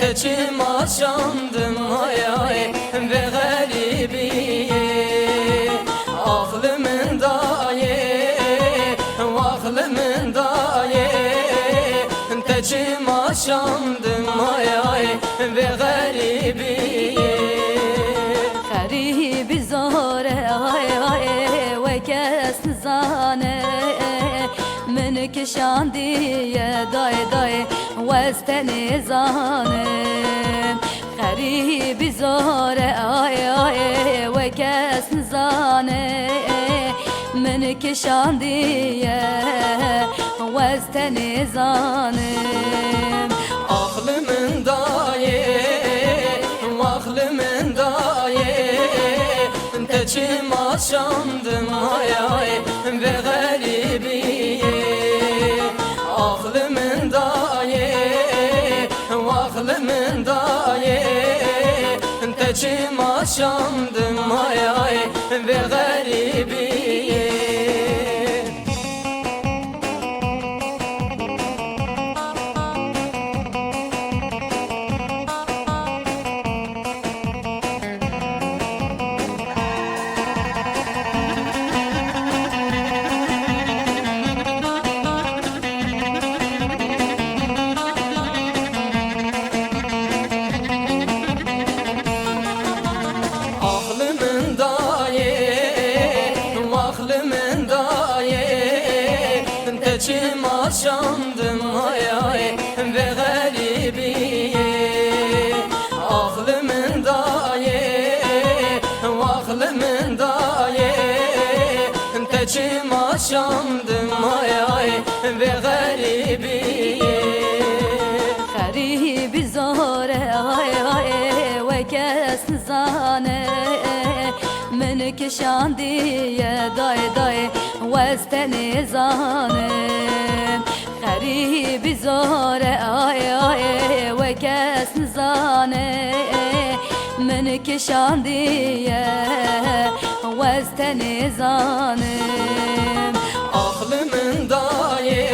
teçim aşandım ay ay ve garibiye. Aklımın daye, aklımın daye, teçim aşandım ay ay ve garibiye. Garibi zore ay ay ve kes zane من کشاندی دای دای وستنی زانم غریبی زاره آی آی و کس نزانه من کشاندی وستنی زانم Aklımın daye, aklımın daye, teçim aşandım ay ay ve garibiye. Aklımın daye, aklımın daye, teçim aşandım ay ay ve garibiye. Aklımın daye, aklımın daye, teçim aşandım ay ay ve garibiye. Aklımın daye, aklımın daye, teçim aşandım ay ay ve garibiye. غریبی زاره آی آی و کس نزانه من کشاندی دای دای وستنی زانم غریبی زاره آی آی و کس نزانه من کشاندی وستنی زانم Aklımın daye,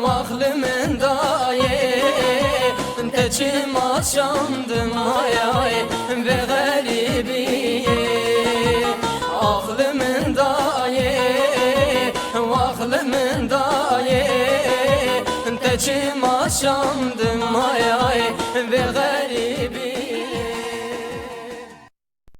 aklımın daye, teçim aşandım ay ay ve garibiye. Aklımın daye, aklımın daye, teçim aşandım ay ay ve garibiye.